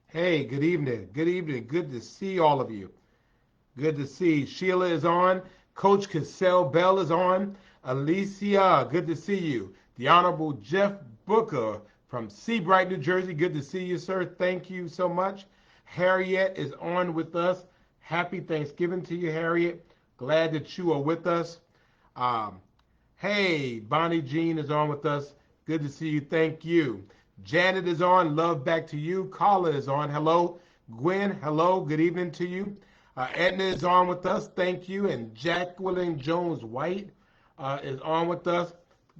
Hey, good evening. Good evening. Good to see all of you. Good to see. Sheila is on. Coach Cassell Bell is on. Alicia, good to see you. The Honorable Jeff Booker from Seabright, New Jersey. Good to see you, sir. Thank you so much. Harriet is on with us. Happy Thanksgiving to you, Harriet. Glad that you are with us. Um, hey, Bonnie Jean is on with us. Good to see you. Thank you. Janet is on. Love back to you. Carla is on. Hello. Gwen, hello. Good evening to you. Edna is on with us. Thank you. And Jacqueline Jones White is on with us.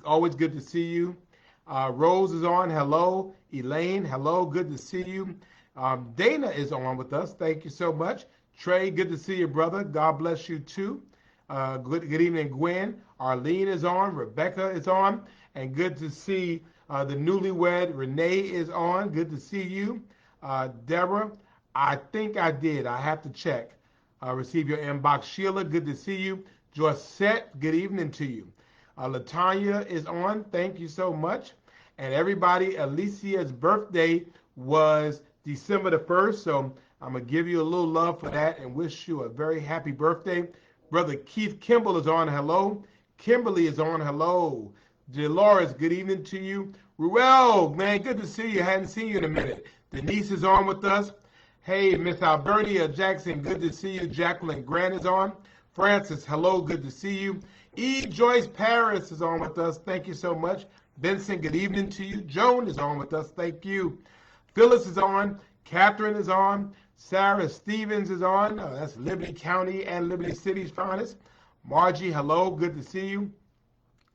Always good to see you. Rose is on. Hello. Elaine, hello. Good to see you. Dana is on with us. Thank you so much. Trey, good to see you, brother. God bless you too. Good evening, Gwen. Arlene is on. Rebecca is on. And good to see the newlywed Renee is on. Good to see you. Deborah, I think I did. I have to check. Receive your inbox. Sheila, good to see you. Joycette, good evening to you. Latanya is on. Thank you so much. And everybody, Alicia's birthday was December the 1st. So I'm going to give you a little love for that and wish you a very happy birthday. Brother Keith Kimball is on. Hello. Kimberly is on. Hello. Dolores, good evening to you. Ruel, man, good to see you. Hadn't seen you in a minute. Denise is on with us. Hey, Miss Albernia Jackson, good to see you. Jacqueline Grant is on. Francis, hello, good to see you. E. Joyce Paris is on with us. Thank you so much. Vincent, good evening to you. Joan is on with us. Thank you. Phyllis is on. Catherine is on. Sarah Stevens is on. That's Liberty County and Liberty City's finest. Margie, hello, good to see you.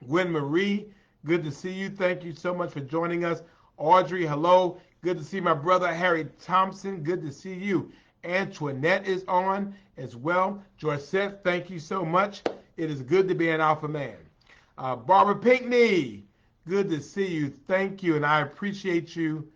Gwen Marie, good to see you. Thank you so much for joining us. Audrey, hello. Good to see my brother Harry Thompson. Good to see you. Antoinette is on as well. Joycette, thank you so much. It is good to be an alpha man. Barbara Pinckney, good to see you. Thank you, and I appreciate you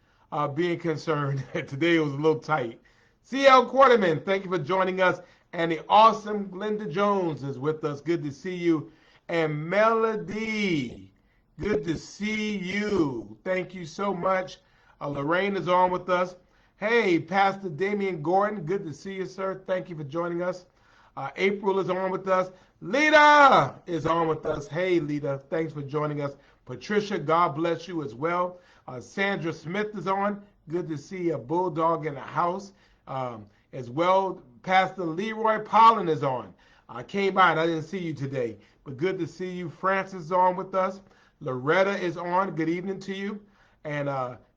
being concerned. Today was a little tight. CL Quarterman, thank you for joining us. And the awesome Glenda Jones is with us. Good to see you. And Melody, good to see you. Thank you so much. Lorraine is on with us. Hey, Pastor Damian Gordon, good to see you, sir. Thank you for joining us. April is on with us. Lita is on with us. Hey, Lita, thanks for joining us. Patricia, God bless you as well. Sandra Smith is on. Good to see a bulldog in the house as well. Pastor Leroy Pollen is on. I came by and I didn't see you today, but good to see you. Francis is on with us. Loretta is on. Good evening to you. And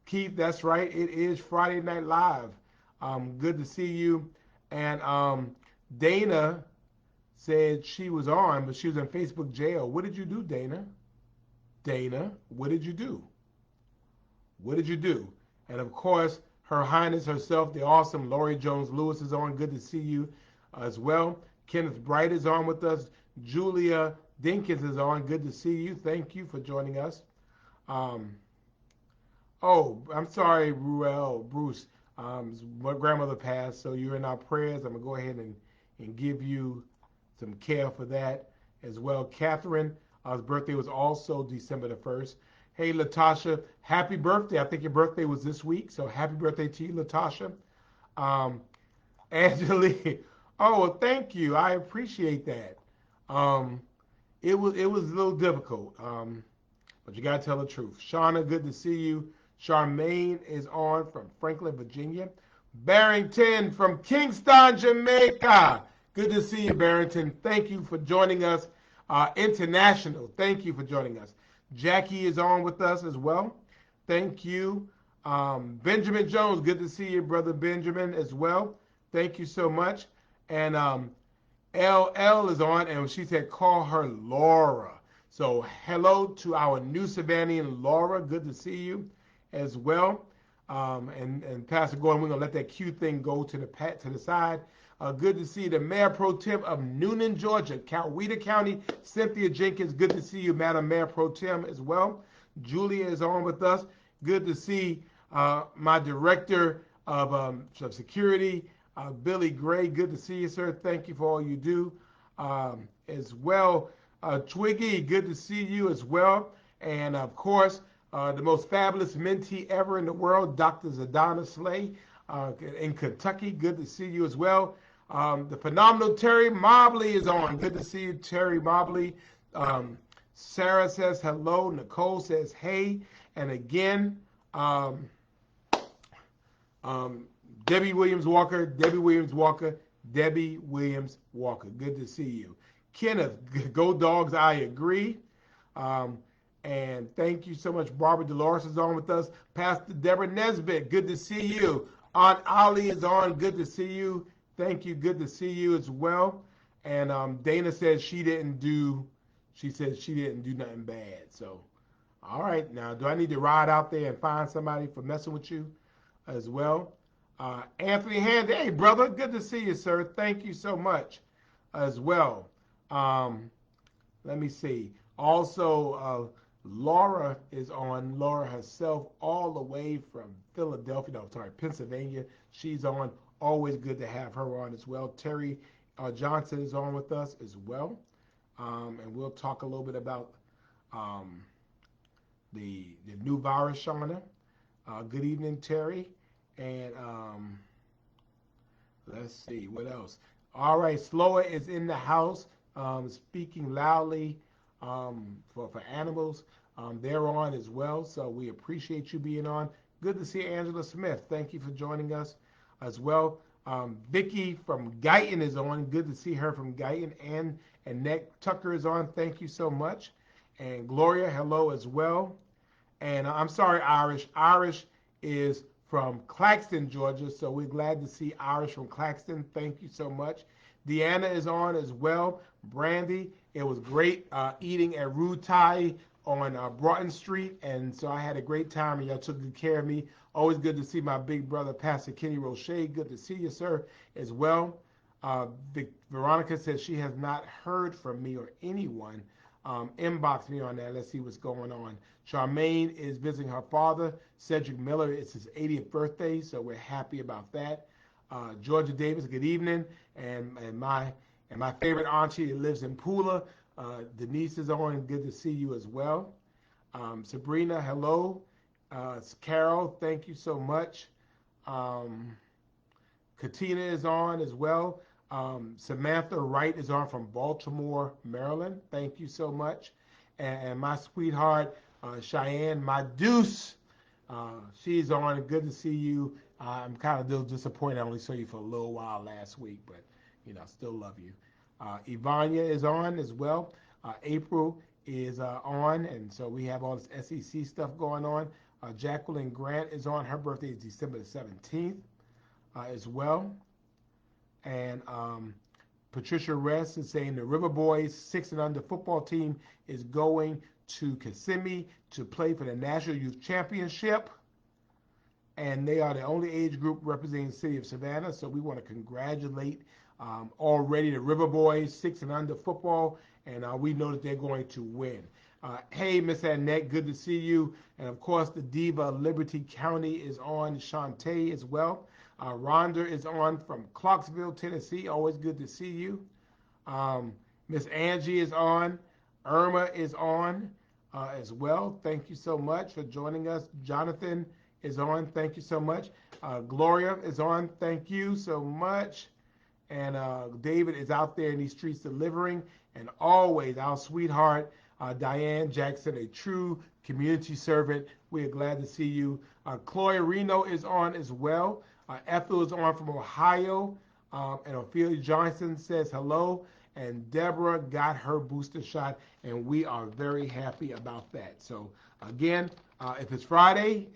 Keith, that's right. It is Friday Night Live. Good to see you. And Dana said she was on, but she was in Facebook jail. What did you do, Dana? Dana, what did you do? What did you do? And of course, Her Highness herself, the awesome Lori Jones Lewis is on. Good to see you as well. Kenneth Bright is on with us. Julia Dinkins is on. Good to see you. Thank you for joining us. Oh, I'm sorry, Ruel, Bruce. My grandmother passed, so you're in our prayers. I'm going to go ahead and give you some care for that as well. Catherine's birthday was also December the 1st. Hey, Latasha, happy birthday. I think your birthday was this week, so happy birthday to you, Latasha. Angelique, oh, well, thank you. I appreciate that. It was a little difficult, but you got to tell the truth. Shauna, good to see you. Charmaine is on from Franklin, Virginia. Barrington from Kingston, Jamaica. Good to see you, Barrington. Thank you for joining us. International, thank you for joining us. Jackie is on with us as well. Thank you. Benjamin Jones, good to see you, brother Benjamin, as well. Thank you so much. And LL is on, and she said call her Laura. So hello to our new Savannah Laura. Good to see you as well. And Pastor Gordon, we're gonna let that Q thing go to the side. Good to see the Mayor Pro Tem of Noonan, Georgia, Coweta County, Cynthia Jenkins. Good to see you, Madam Mayor Pro Tem, as well. Julia is on with us. Good to see my Director of Security, Billy Gray. Good to see you, sir. Thank you for all you do. As well, Twiggy, good to see you as well. And of course, the most fabulous mentee ever in the world, Dr. Zadana Slay in Kentucky. Good to see you as well. The phenomenal Terry Mobley is on. Good to see you, Terry Mobley. Sarah says hello. Nicole says hey. And again, Debbie Williams Walker. Good to see you. Kenneth, go Dogs, I agree. And thank you so much. Barbara Dolores is on with us. Pastor Deborah Nesbitt, good to see you. Aunt Ollie is on. Good to see you. Thank you. Good to see you as well. And Dana says she said she didn't do nothing bad. So, all right. Now, do I need to ride out there and find somebody for messing with you as well? Anthony Hand, hey, brother. Good to see you, sir. Thank you so much as well. Let me see. Also, Laura is on. Laura herself, all the way from Pennsylvania. She's on. Always good to have her on as well. Terry Johnson is on with us as well. And we'll talk a little bit about the new virus, Shauna. Good evening, Terry. And let's see, what else? All right, Sloa is in the house, speaking loudly for animals. They're on as well, so we appreciate you being on. Good to see Angela Smith. Thank you for joining us as well. Vicky from Guyton is on. Good to see her from Guyton. And Annette Tucker is on. Thank you so much. And Gloria, hello as well. And I'm sorry, Irish. Irish is from Claxton, Georgia, so we're glad to see Irish from Claxton. Thank you so much. Deanna is on as well. Brandy, it was great eating at Rue Thai on Broughton Street, and so I had a great time, and y'all took good care of me. Always good to see my big brother, Pastor Kenny Roche. Good to see you, sir, as well. Veronica says she has not heard from me or anyone. Inbox me on that. Let's see what's going on. Charmaine is visiting her father, Cedric Miller. It's his 80th birthday, so we're happy about that. Georgia Davis, good evening. And my favorite auntie lives in Pula. Denise is on. Good to see you as well. Sabrina, hello. Carol, thank you so much. Katina is on as well. Samantha Wright is on from Baltimore, Maryland. Thank you so much. And my sweetheart, Cheyenne, my deuce, she's on. Good to see you. I'm kind of disappointed I only saw you for a little while last week, but, still love you. Ivania is on as well. April is on, and so we have all this SEC stuff going on. Jacqueline Grant is on. Her birthday is December the 17th as well. And Patricia Rest is saying the River Boys 6 and under football team is going to Kissimmee to play for the National Youth Championship. And they are the only age group representing the city of Savannah. So we want to congratulate already the River Boys 6 and under football. And we know that they're going to win. Hey, Miss Annette, good to see you. And of course, the Diva of Liberty County is on. Shantae as well. Rhonda is on from Clarksville, Tennessee. Always good to see you. Miss Angie is on. Irma is on as well. Thank you so much for joining us. Jonathan is on. Thank you so much. Gloria is on. Thank you so much. And David is out there in these streets delivering. And always our sweetheart, Diane Jackson, a true community servant. We are glad to see you. Chloe Reno is on as well. Ethel is on from Ohio. And Ophelia Johnson says hello. And Deborah got her booster shot, and we are very happy about that. So again, if it's Friday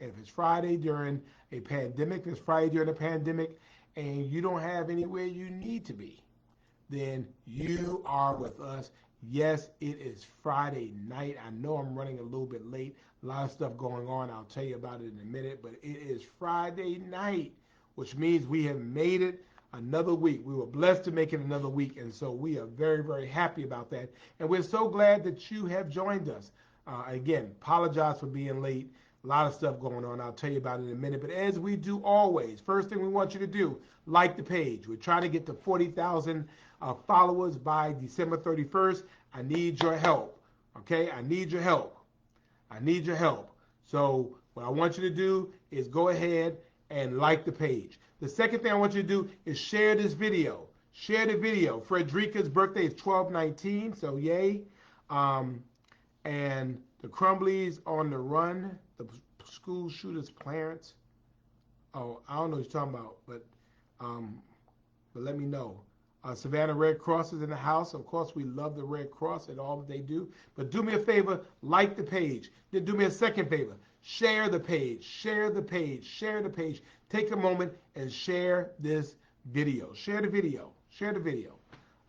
during a pandemic, if it's Friday during a pandemic, and you don't have anywhere you need to be, then you are with us. Yes, it is Friday night. I know I'm running a little bit late. A lot of stuff going on. I'll tell you about it in a minute, but it is Friday night, which means we have made it another week. We were blessed to make it another week, and so we are very, very happy about that. And we're so glad that you have joined us. Again, apologize for being late. A lot of stuff going on. I'll tell you about it in a minute. But as we do always, first thing we want you to do, like the page. We're trying to get to 40,000 followers by December 31st. I need your help. Okay? I need your help. I need your help. So what I want you to do is go ahead and like the page. The second thing I want you to do is share this video. Share the video. Frederica's birthday is 12/19, so yay. And the Crumblies on the run, the school shooters' parents. Oh, I don't know what you're talking about, but let me know. Savannah Red Cross is in the house. Of course, we love the Red Cross and all that they do. But do me a favor, like the page. Then do me a second favor. Share the page. Share the page. Share the page. Take a moment and share this video. Share the video. Share the video.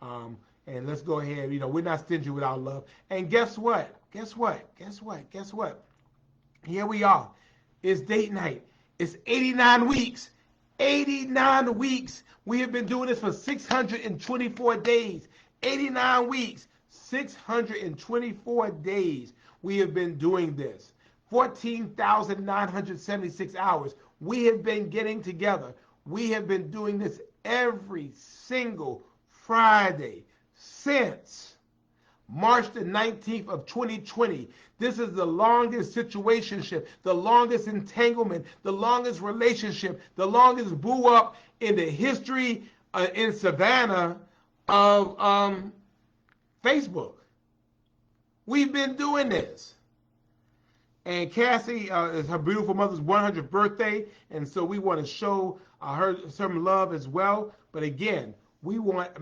And let's go ahead. You know, we're not stingy with our love. And guess what? Guess what? Guess what? Guess what? Here we are. It's date night. It's 89 weeks. 89 weeks. We have been doing this for 624 days. 89 weeks. 624 days. We have been doing this. 14,976 hours. We have been getting together. We have been doing this every single Friday since March the 19th of 2020. This is the longest situationship, the longest entanglement, the longest relationship, the longest boo up in the history in Savannah of Facebook. We've been doing this. And Cassie is her beautiful mother's 100th birthday, and so we want to show her some love as well. But again, we want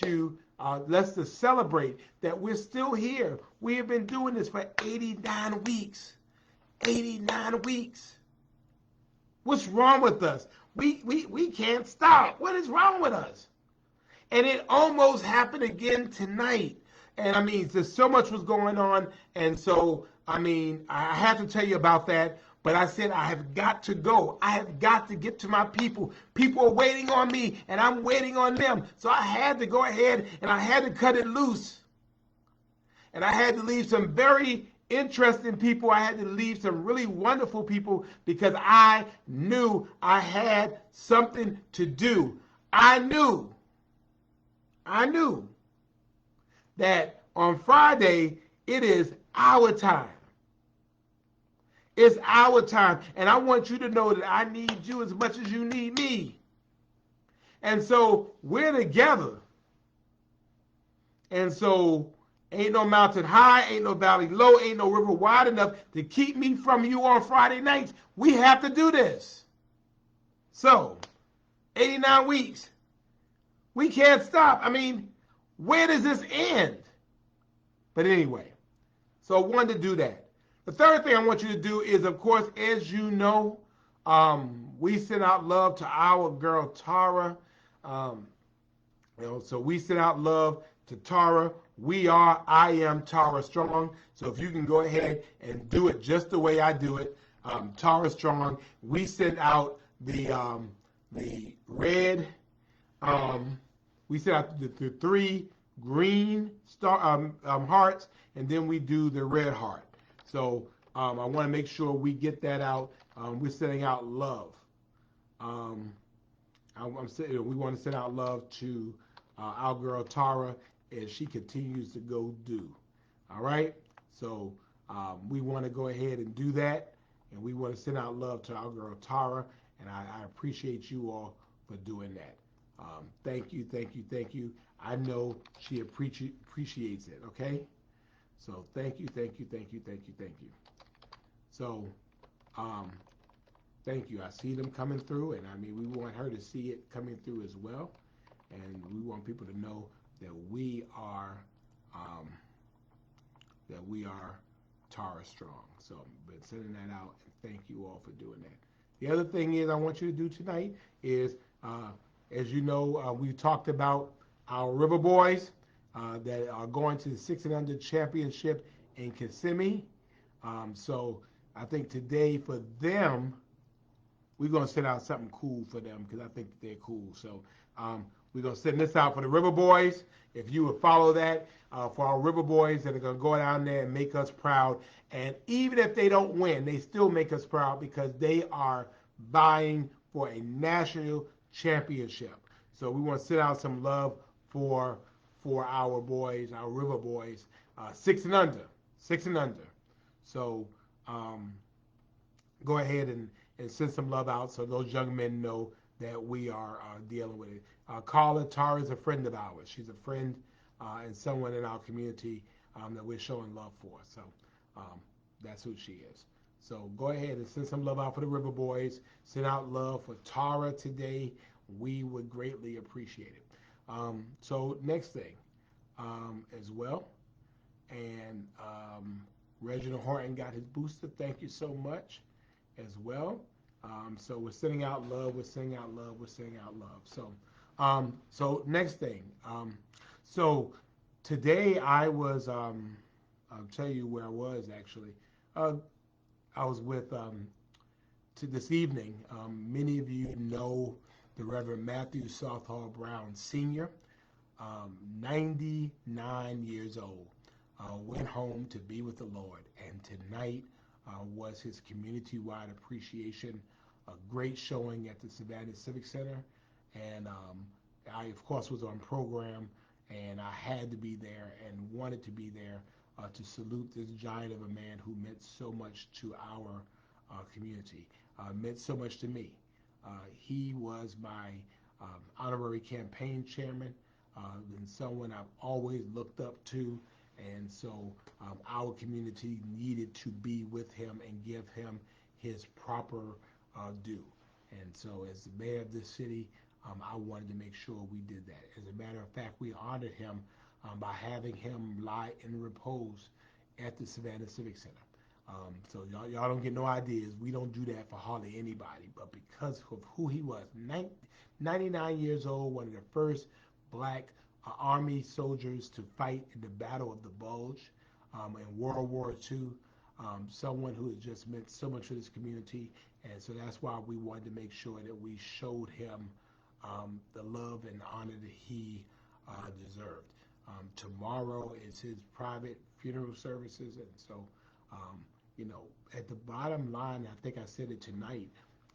you. Let's just celebrate that we're still here. We have been doing this for 89 weeks. 89 weeks. What's wrong with us? We can't stop. What is wrong with us? And it almost happened again tonight. And I mean, there's so much was going on, and so I mean, I have to tell you about that. But I said, I have got to go. I have got to get to my people. People are waiting on me, and I'm waiting on them. So I had to go ahead, and I had to cut it loose. And I had to leave some very interesting people. I had to leave some really wonderful people because I knew I had something to do. I knew that on Friday, it is our time. It's our time. And I want you to know that I need you as much as you need me. And so we're together. And so ain't no mountain high, ain't no valley low, ain't no river wide enough to keep me from you on Friday nights. We have to do this. So, 89 weeks. We can't stop. I mean, where does this end? But anyway, so I wanted to do that. The third thing I want you to do is, of course, as you know, we send out love to our girl Tara. So we send out love to Tara. I am Tara Strong. So if you can go ahead and do it just the way I do it, Tara Strong. We send out the red. We send out the 3 green star hearts, and then we do the red heart. So I want to make sure we get that out. We're sending out love. We want to send out love to our girl Tara as she continues to go do. All right? So we want to go ahead and do that, and we want to send out love to our girl Tara, and I appreciate you all for doing that. Thank you, thank you, thank you. I know she appreciates it, okay? So thank you, thank you, thank you, thank you, thank you. So um, thank you. I see them coming through, and I mean, we want her to see it coming through as well, and we want people to know that um, we are Tara Strong. So, been sending that out, and thank you all for doing that. The other thing is I want you to do tonight is, as you know, we talked about our River Boys that are going to the Six and Under Championship in Kissimmee. So I think today for them, we're going to send out something cool for them because I think they're cool. So we're going to send this out for the River Boys. If you would follow that for our River Boys that are going to go down there and make us proud. And even if they don't win, they still make us proud because they are vying for a national championship. So we want to send out some love for our boys, our River Boys, six and under, six and under. So um, go ahead and send some love out so those young men know that we are dealing with it. Carla Tara is a friend of ours. She's a friend and someone in our community that we're showing love for. So um, that's who she is. So go ahead and send some love out for the River Boys. Send out love for Tara today. We would greatly appreciate it. So next thing as well. And Reginald Horton got his booster. Thank you so much as well. So we're sending out love. We're sending out love. We're sending out love. So next thing. So today I was. I'll tell you where I was actually. I was with to this evening. Many of you know the Reverend Matthew Southall Brown Sr., 99 years old, went home to be with the Lord. And tonight was his community-wide appreciation, a great showing at the Savannah Civic Center. And I, of course, was on program, and I had to be there and wanted to be there to salute this giant of a man who meant so much to our community, meant so much to me. He was my honorary campaign chairman and someone I've always looked up to. And so our community needed to be with him and give him his proper due. And so as the mayor of this city, I wanted to make sure we did that. As a matter of fact, we honored him by having him lie in repose at the Savannah Civic Center. So y'all don't get no ideas. We don't do that for hardly anybody. But because of who he was, 99 years old, one of the first black Army soldiers to fight in the Battle of the Bulge in World War II, someone who has just meant so much to this community. And so that's why we wanted to make sure that we showed him the love and honor that he deserved. Tomorrow is his private funeral services. And so, at the bottom line, I think I said it tonight,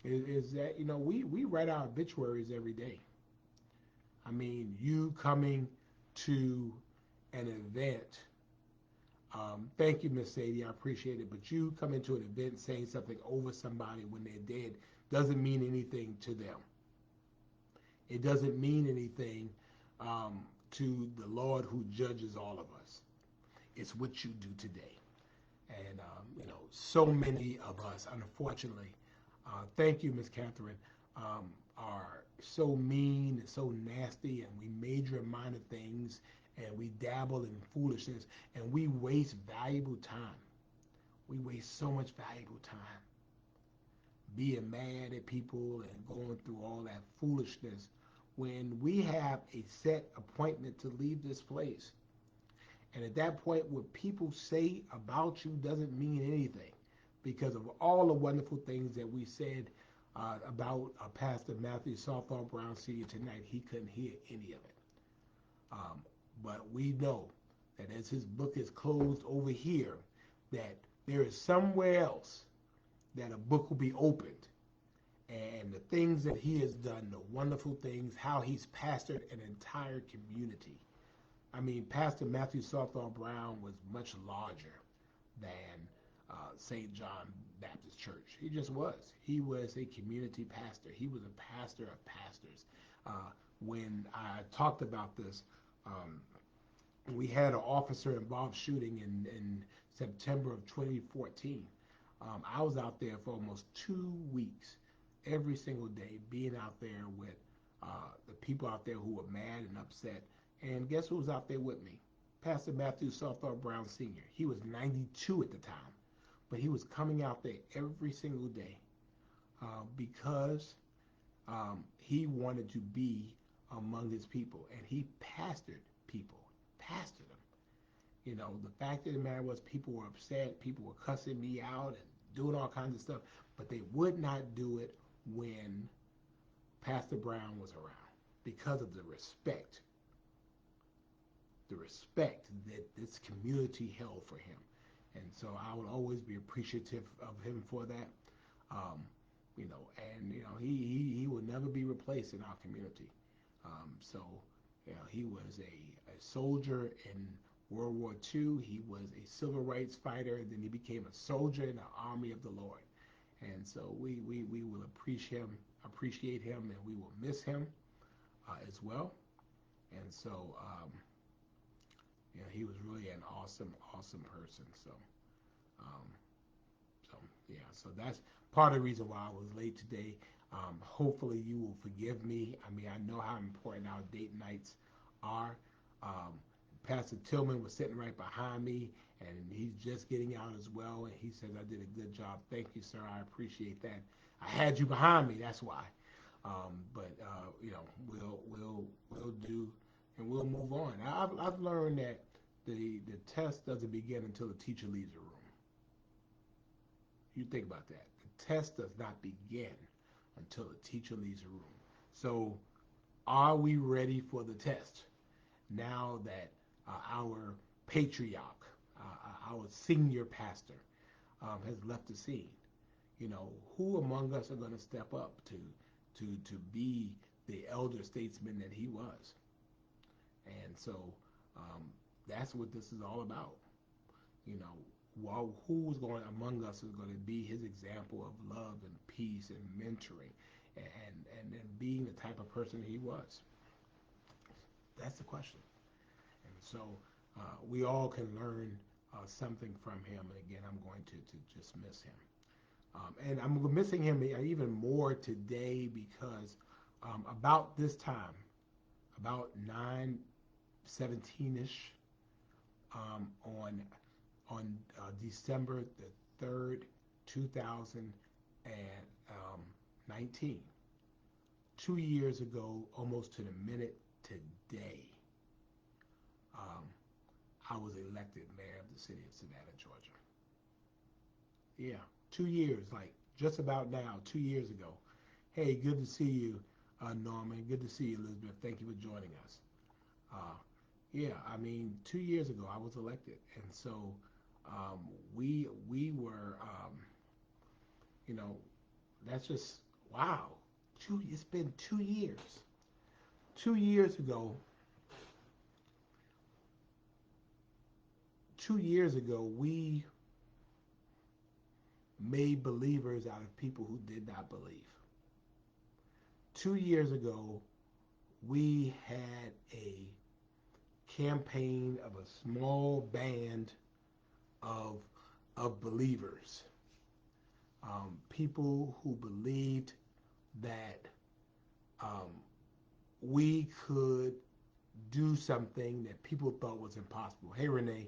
is that, we write our obituaries every day. I mean, you coming to an event, thank you, Miss Sadie, I appreciate it, but you coming to an event saying something over somebody when they're dead doesn't mean anything to them. It doesn't mean anything to the Lord who judges all of us. It's what you do today. And, so many of us, unfortunately, thank you, Miss Catherine, are so mean and so nasty, and we major in minor things, and we dabble in foolishness, and we waste valuable time. We waste so much valuable time being mad at people and going through all that foolishness when we have a set appointment to leave this place. And at that point, what people say about you doesn't mean anything because of all the wonderful things that we said about Pastor Matthew Southall Brown Sr. tonight. He couldn't hear any of it. But we know that as his book is closed over here, that there is somewhere else that a book will be opened. And the things that he has done, the wonderful things, how he's pastored an entire community. I mean, Pastor Matthew Southall Brown was much larger than St. John Baptist Church. He just was. He was a community pastor. He was a pastor of pastors. When I talked about this We had an officer involved shooting in September of 2014. I was out there for almost 2 weeks, every single day, being out there with the people out there who were mad and upset. And guess who was out there with me? Pastor Matthew Sawthorpe Brown Sr. He was 92 at the time, but he was coming out there every single day because he wanted to be among his people, and he pastored people, pastored them. You know, the fact of the matter was people were upset, people were cussing me out and doing all kinds of stuff, but they would not do it when Pastor Brown was around because of the respect that this community held for him. And so I would always be appreciative of him for that. Um, he will never be replaced in our community. He was a soldier in World War II. He was a civil rights fighter, and then he became a soldier in the army of the Lord. And so we will appreciate him, and we will miss him as well. And so, he was really an awesome person. Um, so that's part of the reason why I was late today. Hopefully you will forgive me. I mean, I know how important our date nights are. Um, Pastor Tillman was sitting right behind me, and he's just getting out as well. And he says I did a good job. Thank you, sir. I appreciate that. I had you behind me. That's why. We'll do, and we'll move on. I've learned that the test doesn't begin until the teacher leaves the room. You think about that. The test does not begin until the teacher leaves the room. So, are we ready for the test? Now that our patriarch, our senior pastor, has left the scene, who among us are going to step up to be the elder statesman that he was? And so that's what this is all about. Who's going among us is going to be his example of love and peace and mentoring and being the type of person he was? That's the question. And so we all can learn something from him. And again, I'm going to just miss him. And I'm missing him even more today because about this time, about 9:17ish, on December the 3rd, 2019, 2 years ago, almost to the minute today, I was elected mayor of the city of Savannah, Georgia. Yeah, 2 years, like just about now, 2 years ago. Hey, good to see you, Norman. Good to see you, Elizabeth. Thank you for joining us. Yeah, I mean, 2 years ago I was elected, and so we were, that's just wow. It's been 2 years. 2 years ago. 2 years ago, we made believers out of people who did not believe. 2 years ago, we had a campaign of a small band of believers, people who believed that we could do something that people thought was impossible. Hey, Renee,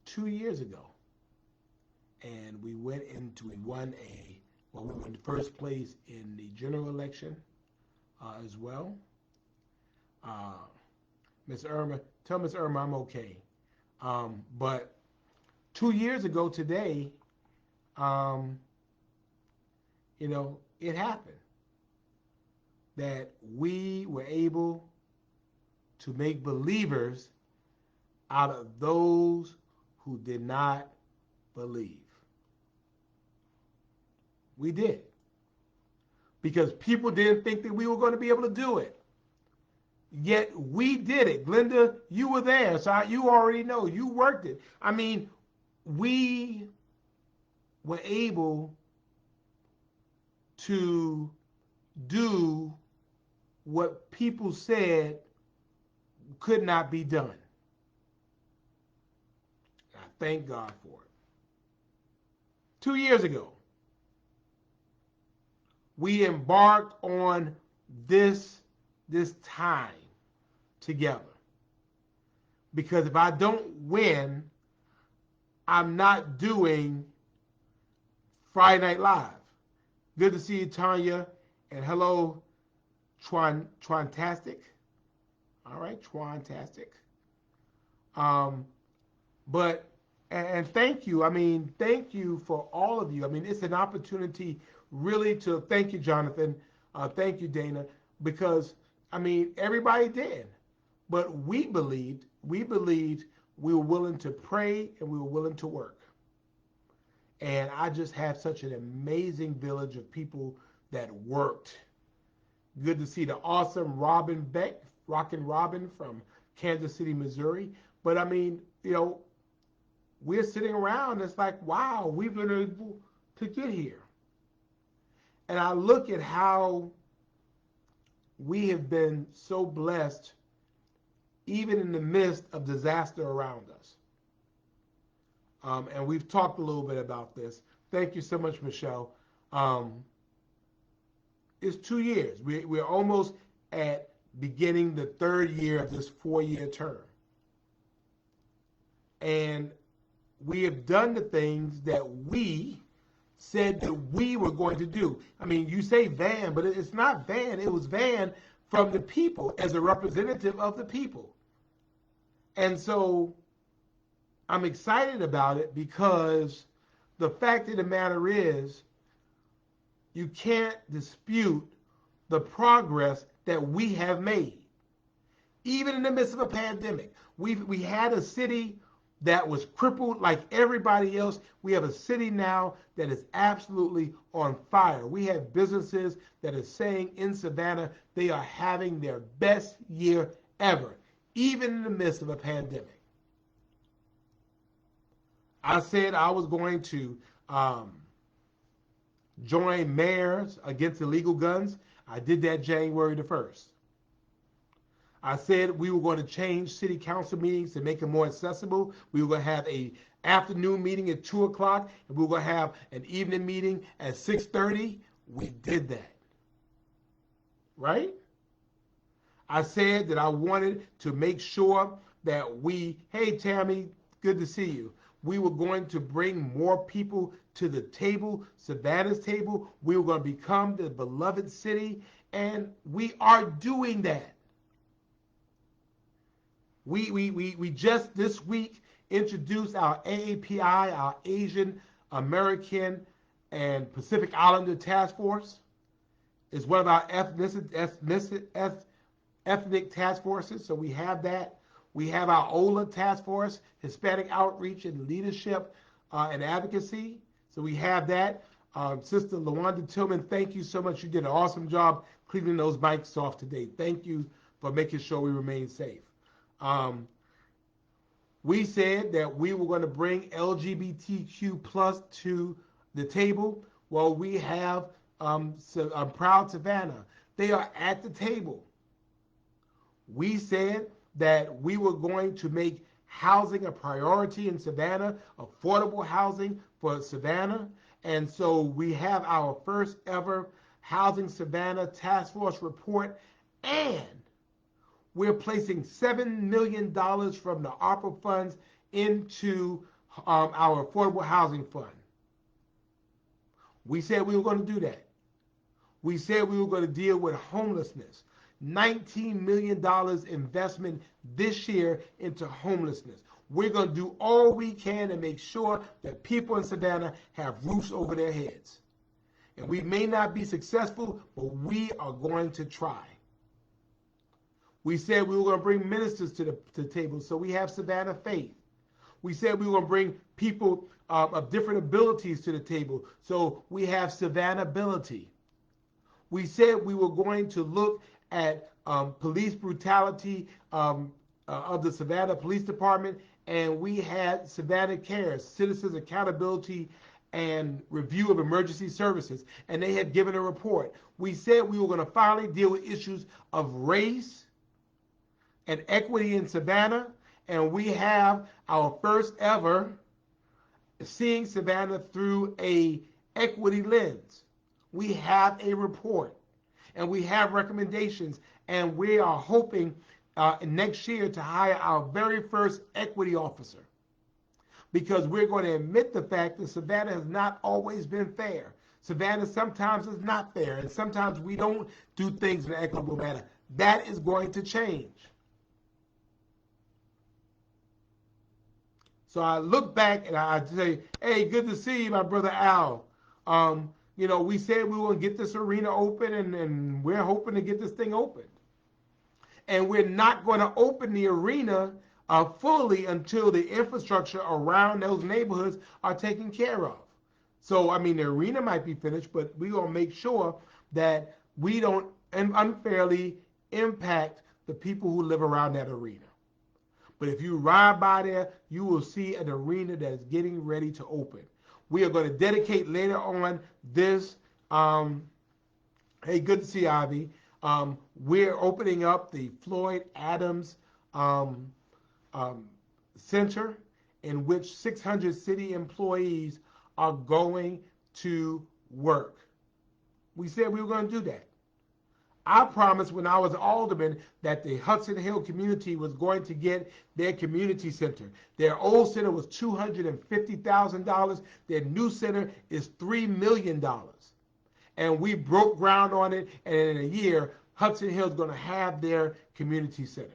2 years ago, and we won we won first place in the general election as well. Miss Irma, tell Miss Irma I'm okay. But 2 years ago today, it happened that we were able to make believers out of those who did not believe. We did. Because people didn't think that we were going to be able to do it. Yet we did it. Glenda, you were there, so you already know. You worked it. I mean, we were able to do what people said could not be done. thank God for it. 2 years ago, we embarked on this time together. Because if I don't win, I'm not doing Friday Night Live. Good to see you, Tanya. And hello, Twantastic. All right, Twantastic. But thank you. I mean, thank you for all of you. I mean, it's an opportunity really to thank you, Jonathan. Thank you, Dana, because I mean, everybody did, but we believed, we were willing to pray and we were willing to work. And I just have such an amazing village of people that worked. Good to see the awesome Robin Beck, Rockin' Robin from Kansas City, Missouri. But I mean, you know, we're sitting around, it's like, wow, we've been able to get here. And I look at how we have been so blessed, even in the midst of disaster around us. And we've talked a little bit about this. Thank you so much, Michelle. It's 2 years. We're almost at beginning the third year of this 4-year term. And we have done the things that we said that we were going to do. I mean, you say Van, but it's not Van. It was Van from the people as a representative of the people. And so I'm excited about it because the fact of the matter is you can't dispute the progress that we have made. Even in the midst of a pandemic, we had a city that was crippled like everybody else. We have a city now that is absolutely on fire. We have businesses that are saying in Savannah they are having their best year ever, even in the midst of a pandemic. I said I was going to join Mayors Against Illegal Guns. I did that January the 1st. I said we were going to change city council meetings to make them more accessible. We were going to have an afternoon meeting at 2 o'clock, and we were going to have an evening meeting at 6:30. We did that. Right? I said that I wanted to make sure that hey, Tammy, good to see you. We were going to bring more people to the table, Savannah's table. We were going to become the beloved city, and we are doing that. We just this week introduced our AAPI, our Asian American and Pacific Islander Task Force. It's one of our ethnic task forces, so we have that. We have our OLA Task Force, Hispanic Outreach and Leadership and Advocacy. So we have that. Sister LaWanda Tillman, thank you so much. You did an awesome job cleaning those mics off today. Thank you for making sure we remain safe. We said that we were going to bring LGBTQ plus to the table. Well, we have Proud Savannah. They are at the table. We said that we were going to make housing a priority in Savannah, affordable housing for Savannah. And so we have our first ever Housing Savannah Task Force report, and we're placing $7 million from the ARPA funds into our Affordable Housing Fund. We said we were going to do that. We said we were going to deal with homelessness. $19 million investment this year into homelessness. We're going to do all we can to make sure that people in Savannah have roofs over their heads. And we may not be successful, but we are going to try. We said we were going to bring ministers to the table, so we have Savannah Faith. We said we were going to bring people of different abilities to the table, so we have Savannah Ability. We said we were going to look at police brutality of the Savannah Police Department, and we had Savannah Cares, Citizens Accountability and Review of Emergency Services, and they had given a report. We said we were going to finally deal with issues of race and equity in Savannah, and we have our first ever seeing Savannah through a equity lens. We have a report and we have recommendations, and we are hoping next year to hire our very first equity officer, because we're going to admit the fact that Savannah has not always been fair. Savannah sometimes is not fair, and sometimes we don't do things in an equitable manner. That is going to change. So I look back and I say, hey, good to see you, my brother Al. We said we were going to get this arena open, and we're hoping to get this thing open. And we're not going to open the arena fully until the infrastructure around those neighborhoods are taken care of. So, I mean, the arena might be finished, but we're going to make sure that we don't unfairly impact the people who live around that arena. But if you ride by there, you will see an arena that is getting ready to open. We are going to dedicate later on this. Hey, good to see you, Ivy. We're opening up the Floyd Adams Center, in which 600 city employees are going to work. We said we were going to do that. I promised when I was alderman that the Hudson Hill community was going to get their community center. Their old center was $250,000. Their new center is $3 million. And we broke ground on it, and in a year, Hudson Hill is going to have their community center.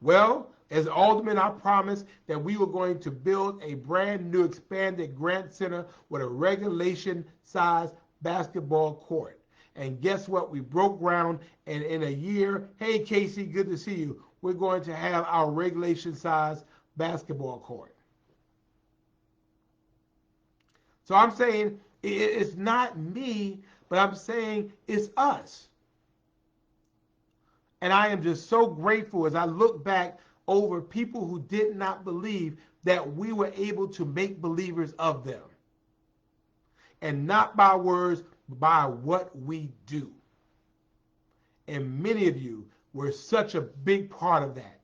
Well, as alderman, I promised that we were going to build a brand new expanded grant center with a regulation-sized basketball court. And guess what? We broke ground, and in a year, hey, Casey, good to see you. We're going to have our regulation-sized basketball court. So I'm saying it's not me, but I'm saying it's us. And I am just so grateful as I look back over people who did not believe that we were able to make believers of them. And not by words, but by what we do. And many of you were such a big part of that.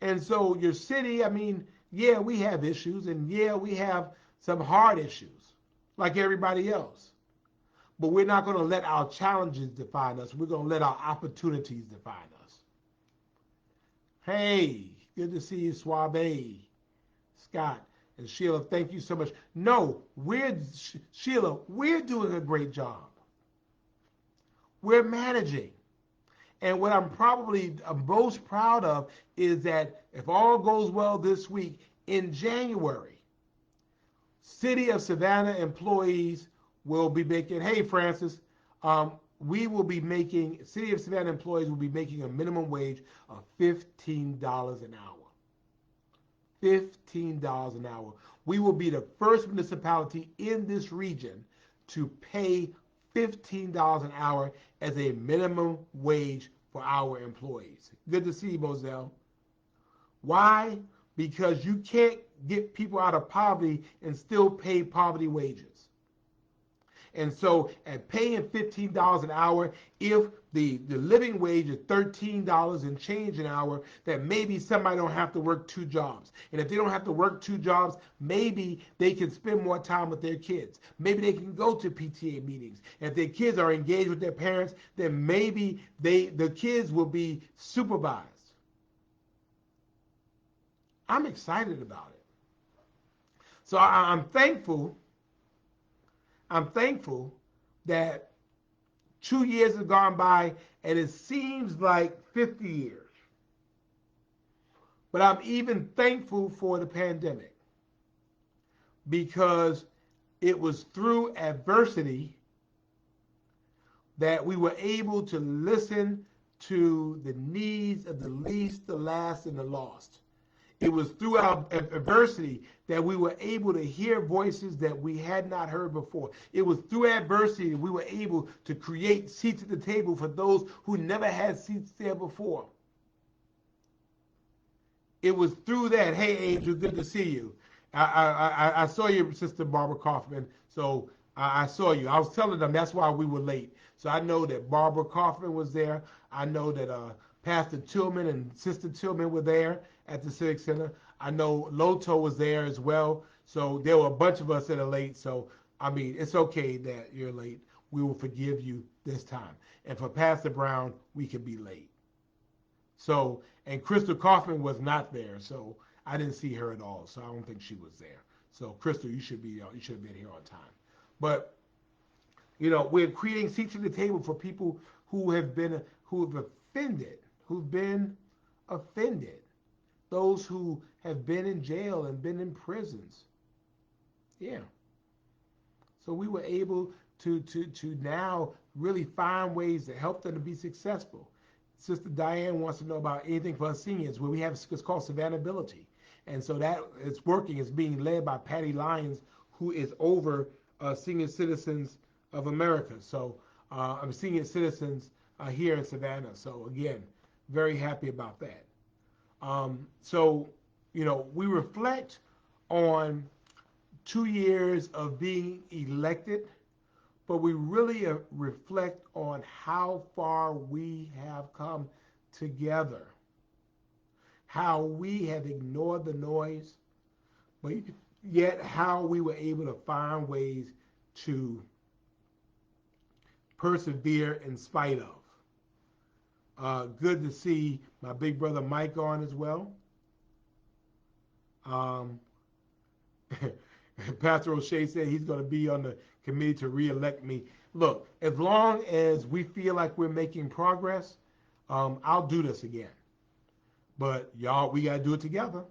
And so your city, I mean, yeah, we have issues, and yeah, we have some hard issues, like everybody else. But we're not going to let our challenges define us. We're going to let our opportunities define us. Hey, good to see you, Suave, Scott, and Sheila. Thank you so much. No, Sheila, we're doing a great job. We're managing. And what I'm probably most proud of is that if all goes well this week, in January, City of Savannah employees will be making, hey, Francis, we will be making, City of Savannah employees will be making a minimum wage of $15 an hour. $15 an hour. We will be the first municipality in this region to pay $15 an hour as a minimum wage for our employees. Good to see you, Moselle. Why? Because you can't get people out of poverty and still pay poverty wages. And so at paying $15 an hour, if the living wage is $13 and change an hour, that maybe somebody don't have to work 2 jobs. And if they don't have to work 2 jobs, maybe they can spend more time with their kids. Maybe they can go to PTA meetings. And if their kids are engaged with their parents, then maybe the kids will be supervised. I'm excited about it. So I'm thankful that 2 years have gone by and it seems like 50 years. But I'm even thankful for the pandemic because it was through adversity that we were able to listen to the needs of the least, the last, and the lost. It was through our adversity that we were able to hear voices that we had not heard before. It was through adversity that we were able to create seats at the table for those who never had seats there before. It was through that. Hey, Angel, good to see you. I saw your sister Barbara Kaufman, so I saw you. I was telling them that's why we were late. So I know that Barbara Kaufman was there. I know that Pastor Tillman and Sister Tillman were there at the Civic Center. I know Loto was there as well. So there were a bunch of us that are late. So, I mean, it's okay that you're late. We will forgive you this time. And for Pastor Brown, we can be late. So, and Crystal Kaufman was not there. So I didn't see her at all. So I don't think she was there. So Crystal, you should have been here on time. But we're creating seats at the table for people who have offended, who've been offended, those who have been in jail and been in prisons. Yeah. So we were able to now really find ways to help them to be successful. Sister Diane wants to know about anything for us seniors. Well, we have it's called Savannah Ability, and so that it's working. It's being led by Patty Lyons, who is over Senior Citizens of America. So I'm senior citizens here in Savannah. So again, very happy about that. So we reflect on 2 years of being elected, but we really reflect on how far we have come together, how we have ignored the noise, but yet how we were able to find ways to persevere in spite of. Good to see my big brother Mike on as well. Pastor O'Shea said he's going to be on the committee to re-elect me. Look, as long as we feel like we're making progress, I'll do this again. But y'all, we got to do it together.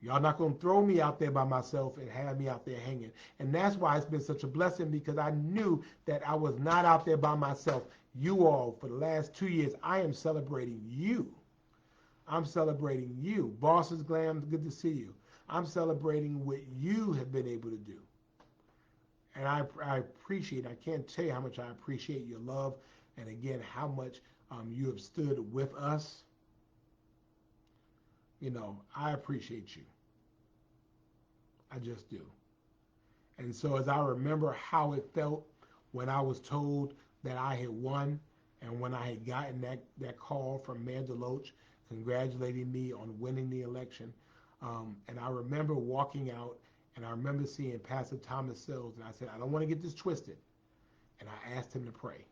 Y'all not going to throw me out there by myself and have me out there hanging. And that's why it's been such a blessing, because I knew that I was not out there by myself. You all, for the last 2 years, I am celebrating you. I'm celebrating you. Bosses Glam, good to see you. I'm celebrating what you have been able to do. And I appreciate, I can't tell you how much I appreciate your love, and again, how much you have stood with us. I appreciate you. I just do. And so as I remember how it felt when I was told that I had won, and when I had gotten that call from Mayor DeLoach congratulating me on winning the election, and I remember walking out, and I remember seeing Pastor Thomas Sills, and I said, I don't want to get this twisted. And I asked him to pray.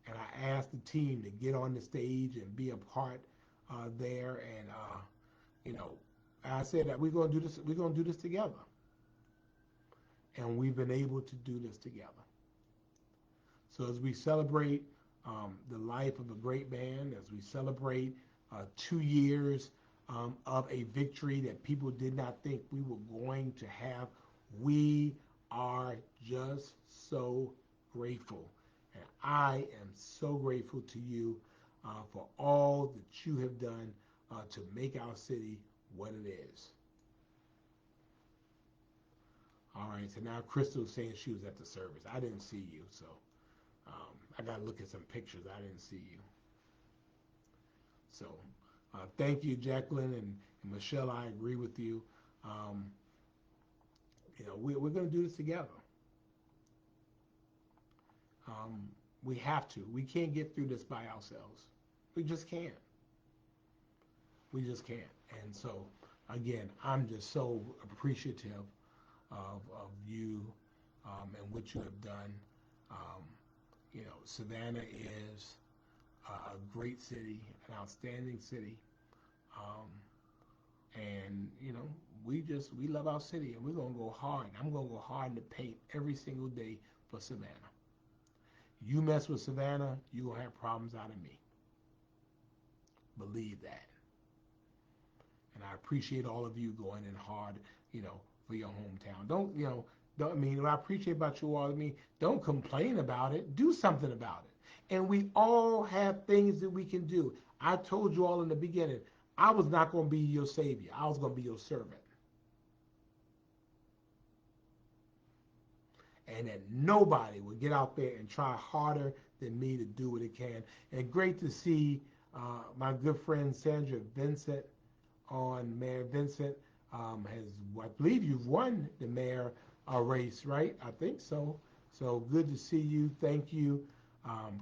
And I asked the team to get on the stage and be a part there. And, I said that we're going to do this together. And we've been able to do this together. So as we celebrate the life of a great man, as we celebrate 2 years of a victory that people did not think we were going to have, we are just so grateful. And I am so grateful to you for all that you have done to make our city what it is. All right, so now Crystal's saying she was at the service. I didn't see you, so I got to look at some pictures. I didn't see you. So thank you, Jacqueline and Michelle. I agree with you. We're going to do this together. We have to. We can't get through this by ourselves. We just can't. We just can't. And so, again, I'm just so appreciative of you and what you have done. Savannah is a great city, an outstanding city. And we love our city, and we're going to go hard. I'm going to go hard in the paint every single day for Savannah. You mess with Savannah, you're going to have problems out of me. Believe that. And I appreciate all of you going in hard, for your hometown. I appreciate about you all. Don't complain about it. Do something about it. And we all have things that we can do. I told you all in the beginning, I was not going to be your savior. I was going to be your servant. And that nobody will get out there and try harder than me to do what it can. And great to see my good friend Sandra Vincent on. Mayor Vincent I believe you've won the mayor race, right? I think so. So good to see you. Thank you.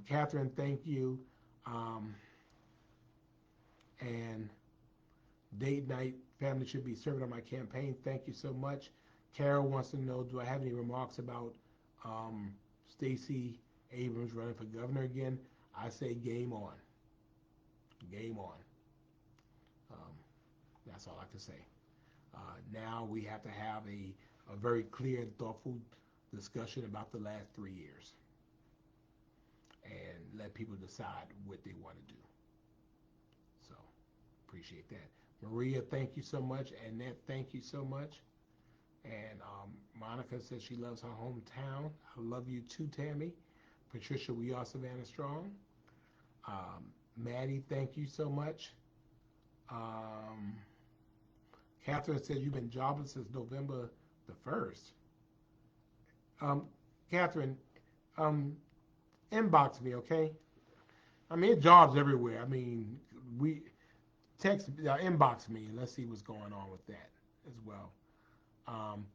Catherine, thank you. Um, and date night, family should be serving on my campaign. Thank you so much. Carol wants to know, do I have any remarks about um, Stacey Abrams running for governor again? I say game on. Game on. Um, that's all I can say. Now we have to have a very clear and thoughtful discussion about the last 3 years and let people decide what they want to do. So appreciate that. Maria, thank you so much. Annette, thank you so much. And Monica says she loves her hometown. I love you too, Tammy. Patricia, we are Savannah Strong. Maddie, thank you so much. Um, Catherine says you've been jobless since November the 1st. Catherine, um, inbox me, okay? I mean, jobs everywhere. I mean, we text, inbox me, and let's see what's going on with that as well. Um,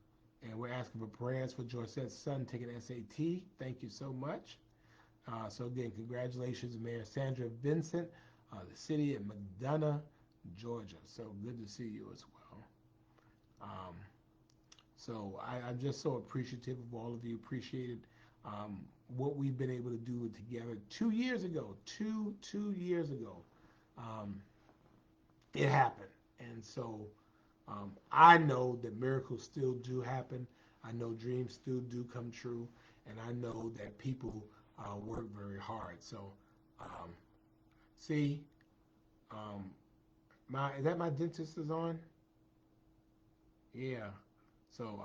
and we're asking for prayers for Joycette's son taking SAT. Thank you so much. So again, congratulations, Mayor Sandra Vincent, the city of McDonough, Georgia. So good to see you as well. Um, I'm just so appreciative of all of you. Appreciated what we've been able to do together 2 years ago. Two years ago, um, it happened, and so I know that miracles still do happen. I know dreams still do come true, and I know that people work very hard. So, um, see, um, my is that my dentist is on? Yeah. So,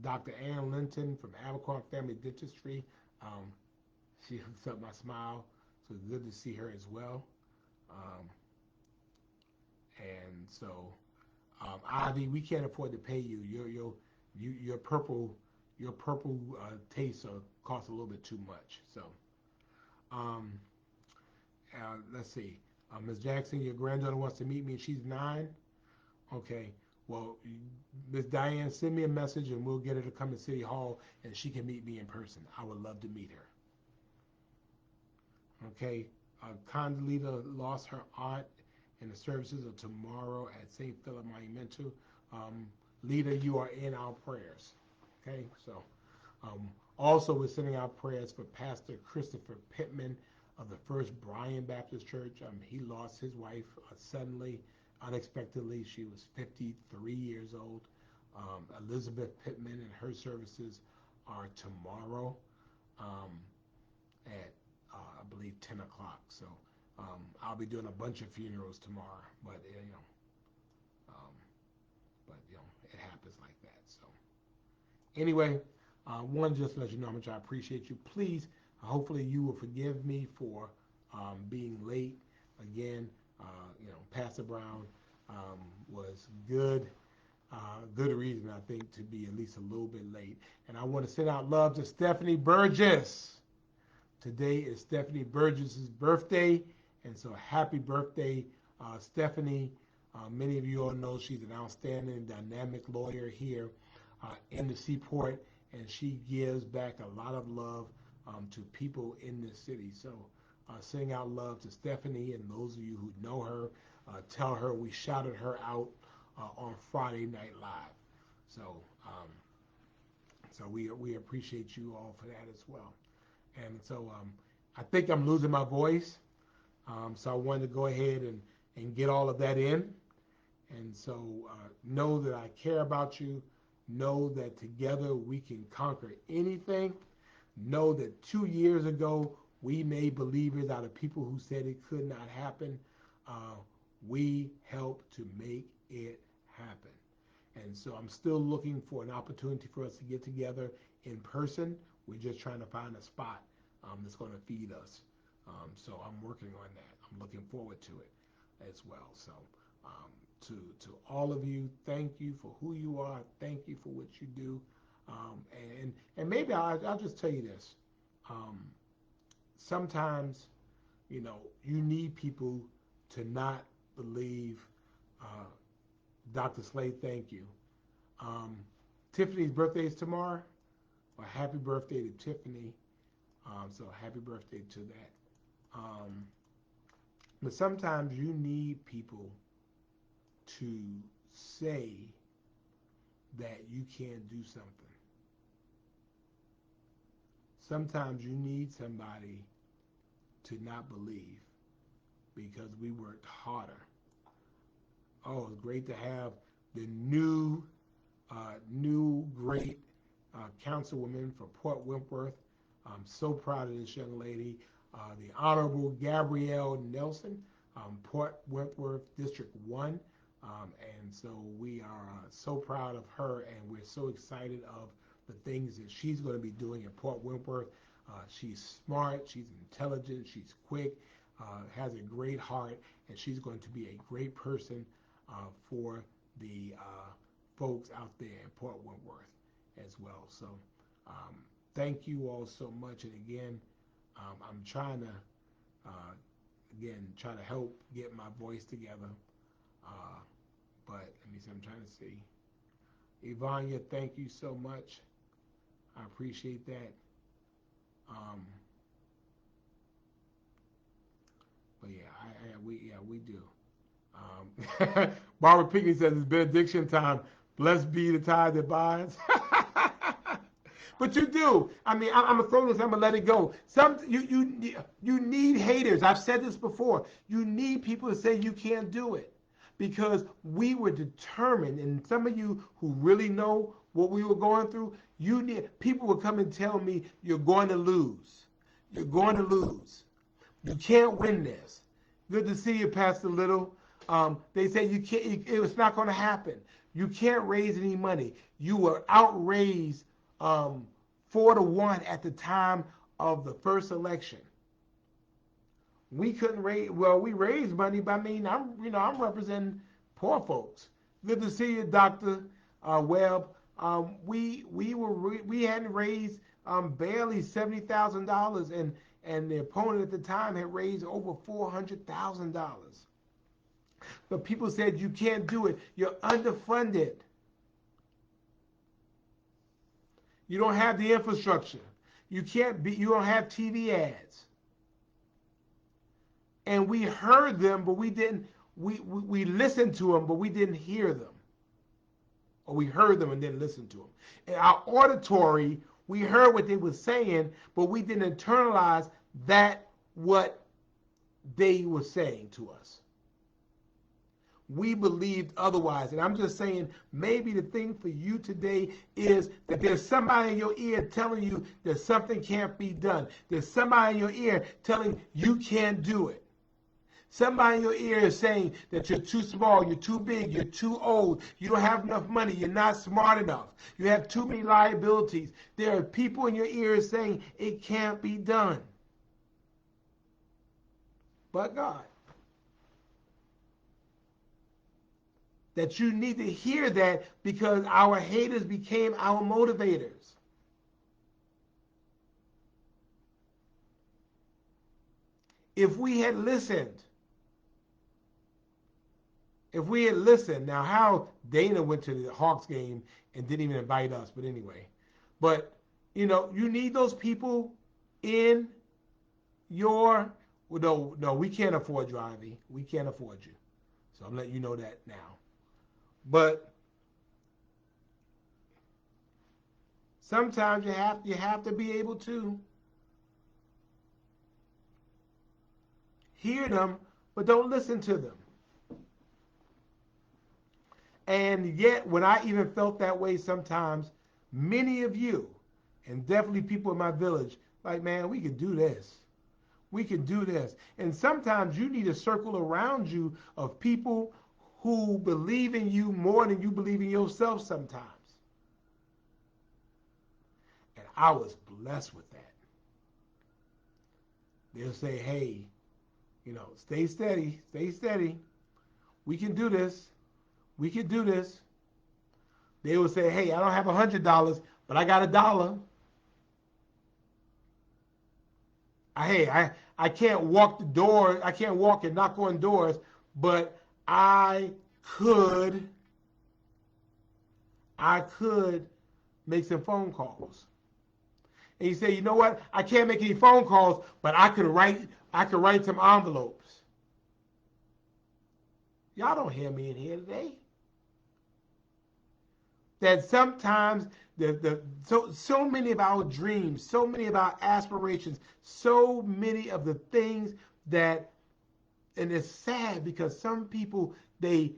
Dr. Ann Linton from Abercorn Family Dentistry, um, she hooks up my smile, so it's good to see her as well. Um, and so, Ivy, we can't afford to pay you. Your purple taste costs a little bit too much. So, um, let's see. Ms. Jackson, your granddaughter wants to meet me. She's 9. Okay. Well, Ms. Diane, send me a message and we'll get her to come to City Hall and she can meet me in person. I would love to meet her. Okay. Condoleezza lost her aunt in the services of tomorrow at St. Philip Monumental. Lita, you are in our prayers. Okay. So, also, we're sending out prayers for Pastor Christopher Pittman of the First Bryan Baptist Church. He lost his wife suddenly, unexpectedly. She was 53 years old. Elizabeth Pittman and her services are tomorrow at, I believe, 10 o'clock. So I'll be doing a bunch of funerals tomorrow, but um, it happens like that. So anyway, one, just to let you know how much I appreciate you. Please, hopefully you will forgive me for being late. Again, Pastor Brown was good. Good reason, I think, to be at least a little bit late. And I want to send out love to Stephanie Burgess. Today is Stephanie Burgess's birthday, and so happy birthday, Stephanie. Many of you all know she's an outstanding, dynamic lawyer here in the Seaport, and she gives back a lot of love to people in this city. So sending out love to Stephanie, and those of you who know her, tell her we shouted her out on Friday Night Live. So we appreciate you all for that as well. And so I think I'm losing my voice. So I wanted to go ahead and get all of that in. And so know that I care about you. Know that together we can conquer anything. Know that 2 years ago we made believers out of people who said it could not happen. We helped to make it happen. And so I'm still looking for an opportunity for us to get together in person. We're just trying to find a spot that's going to feed us. So I'm working on that. I'm looking forward to it as well. So to all of you, thank you for who you are. Thank you for what you do. And maybe I'll just tell you this. Sometimes, you need people to not believe. Dr. Slade, thank you. Tiffany's birthday is tomorrow. Well, happy birthday to Tiffany. So happy birthday to that. But sometimes you need people to say that you can't do something. Sometimes you need somebody to not believe because we worked harder. Oh, it's great to have the new great councilwoman for Port Wentworth. I'm so proud of this young lady, the Honorable Gabrielle Nelson, Port Wentworth District 1. And so we are so proud of her, and we're so excited of the things that she's going to be doing at Port Wentworth. She's smart, she's intelligent, she's quick, has a great heart, and she's going to be a great person for the folks out there in Port Wentworth as well. So thank you all so much. And again, I'm trying to, try to help get my voice together. But let me see, I'm trying to see. Ivania, thank you so much. I appreciate that. But yeah, we do. Barbara Pickney says it's benediction time. Blessed be the tide that binds. But you do. I mean, I'm gonna throw this. I'm gonna let it go. You need haters. I've said this before. You need people to say you can't do it, because we were determined. And some of you who really know what we were going through, people would come and tell me, "You're going to lose. You're going to lose. You can't win this." Good to see you, Pastor Little. They say you can't. It's not going to happen. You can't raise any money. You were outraised 4-1 at the time of the first election. We couldn't raise. Well, we raised money, but I mean, I'm representing poor folks. Good to see you, Dr. Webb. We hadn't raised barely $70,000, and the opponent at the time had raised over $400,000. But people said you can't do it. You're underfunded. You don't have the infrastructure. You don't have TV ads. And we heard them, but we didn't. We listened to them, but we didn't hear them. Or we heard them and didn't listen to them. In our auditory, we heard what they were saying, but we didn't internalize what they were saying to us. We believed otherwise. And I'm just saying, maybe the thing for you today is that there's somebody in your ear telling you that something can't be done. There's somebody in your ear telling you can't do it. Somebody in your ear is saying that you're too small, you're too big, you're too old, you don't have enough money, you're not smart enough, you have too many liabilities. There are people in your ears saying it can't be done. But God. That you need to hear that, because our haters became our motivators. If we had listened, now how Dana went to the Hawks game and didn't even invite us, but anyway. But, you need those people in your, no, we can't afford you, Ivy. We can't afford you. So I'm letting you know that now. But sometimes you have to be able to hear them, but don't listen to them. And yet, when I even felt that way sometimes, many of you, and definitely people in my village, like, man, we could do this. We could do this. And sometimes you need a circle around you of people who believe in you more than you believe in yourself sometimes. And I was blessed with that. They'll say, hey, stay steady, stay steady. We can do this. We can do this. They will say, hey, I don't have $100, but I got $1. I can't walk the door. I can't walk and knock on doors, but I could make some phone calls. And you say, you know what? I can't make any phone calls, but I could write some envelopes. Y'all don't hear me in here today. That sometimes so many of our dreams, so many of our aspirations, so many of the things that, and it's sad because some people they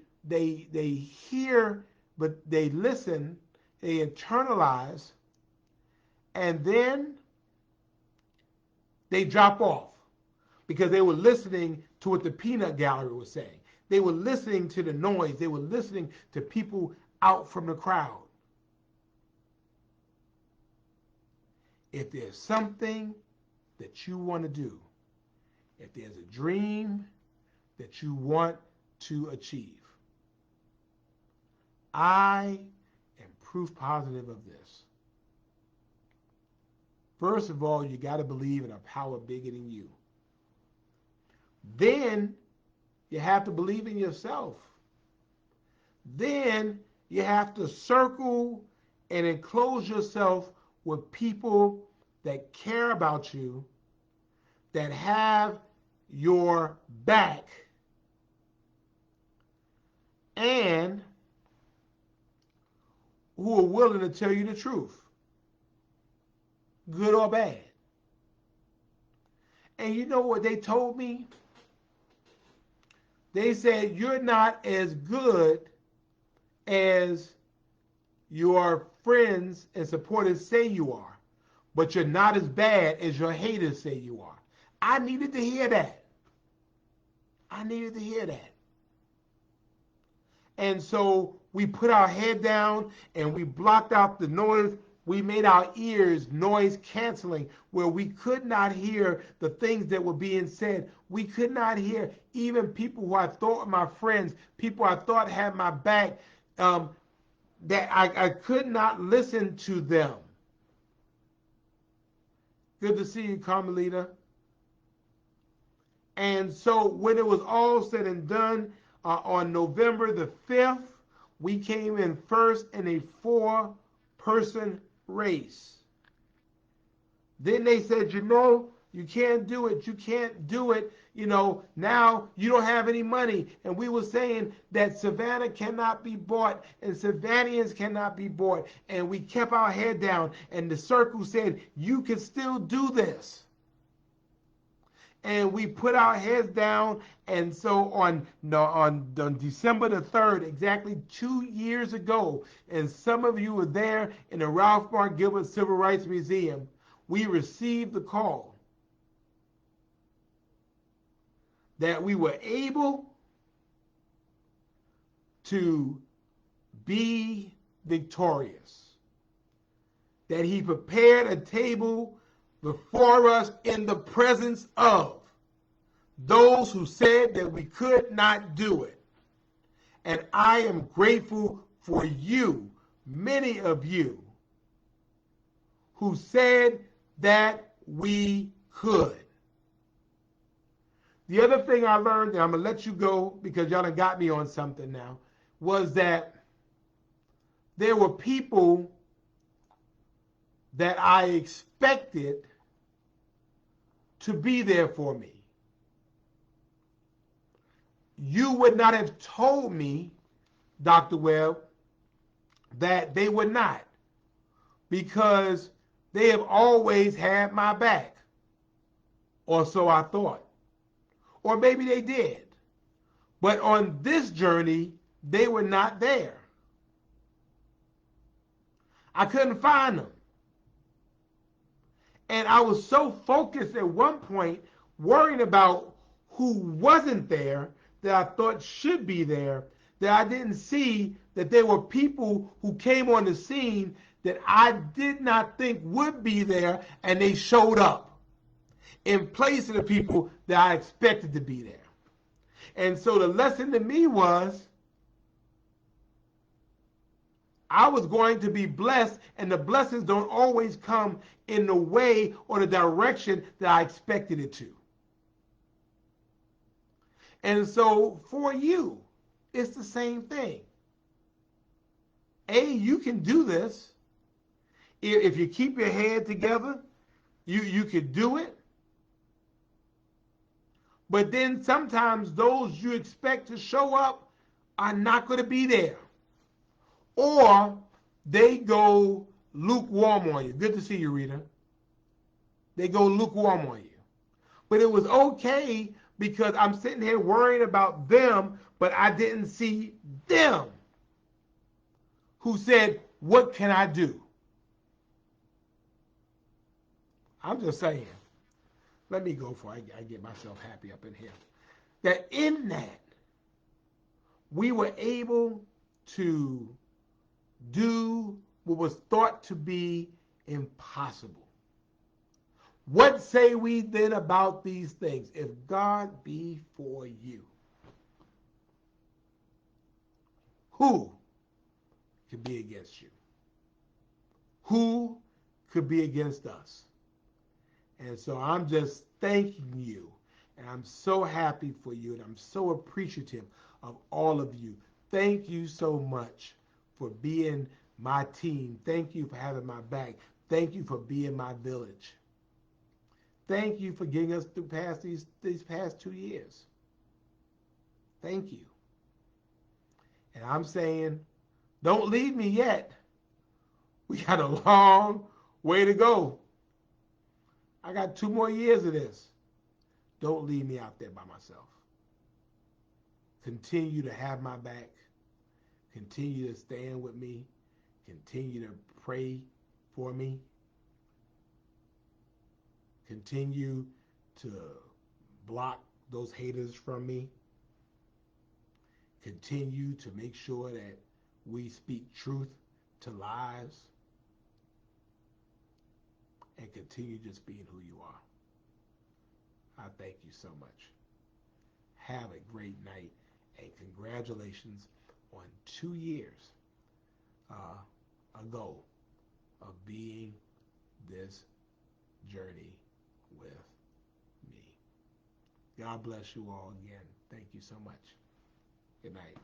hear, but they listen, they internalize, and then they drop off because they were listening to what the peanut gallery was saying. They were listening to the noise. They were listening to people out from the crowd. If there's something that you want to do, if there's a dream that you want to achieve, I am proof positive of this. First of all, you got to believe in a power bigger than you. Then you have to believe in yourself. Then you have to circle and enclose yourself with people that care about you, that have your back, and who are willing to tell you the truth, good or bad. And you know what they told me? They said, you're not as good as your friends and supporters say you are, but you're not as bad as your haters say you are. I needed to hear that. I needed to hear that. And so we put our head down and we blocked out the noise. We made our ears noise canceling, where we could not hear the things that were being said. We could not hear even people who I thought were my friends, people I thought had my back, that I could not listen to them. Good to see you, Carmelita. And so when it was all said and done, on November the 5th, we came in first in a 4-person race. Then they said, you can't do it. You can't do it. Now you don't have any money. And we were saying that Savannah cannot be bought and Savannahans cannot be bought. And we kept our head down. And the circle said, you can still do this. And we put our heads down. And so on December the 3rd, exactly 2 years ago, and some of you were there in the Ralph Mark Gilbert Civil Rights Museum, we received the call that we were able to be victorious, that he prepared a table before us in the presence of those who said that we could not do it. And I am grateful for you, many of you, who said that we could. The other thing I learned, and I'm going to let you go because y'all done got me on something now, was that there were people that I expected to be there for me. You would not have told me, Dr. Webb, that they would not, because they have always had my back, or so I thought. Or maybe they did. But on this journey, they were not there. I couldn't find them. And I was so focused at one point, worrying about who wasn't there, that I thought should be there, that I didn't see that there were people who came on the scene that I did not think would be there, and they showed up in place of the people that I expected to be there. And so the lesson to me was, I was going to be blessed, and the blessings don't always come in the way or the direction that I expected it to. And so for you, it's the same thing. You can do this. If you keep your head together, you could do it. But then sometimes those you expect to show up are not going to be there. Or they go lukewarm on you. Good to see you, Rita. They go lukewarm on you. But it was okay because I'm sitting here worrying about them, but I didn't see them who said, what can I do? I'm just saying. Let me go before I get myself happy up in here. That in that, we were able to do what was thought to be impossible. What say we then about these things? If God be for you, who could be against you? Who could be against us? And so I'm just thanking you. And I'm so happy for you. And I'm so appreciative of all of you. Thank you so much for being my team. Thank you for having my back. Thank you for being my village. Thank you for getting us through past these past 2 years. Thank you. And I'm saying, don't leave me yet. We got a long way to go. I got 2 more years of this. Don't leave me out there by myself. Continue to have my back. Continue to stand with me. Continue to pray for me. Continue to block those haters from me. Continue to make sure that we speak truth to lies. And continue just being who you are. I thank you so much. Have a great night, and congratulations on 2 years ago of being this journey with me. God bless you all again. Thank you so much. Good night.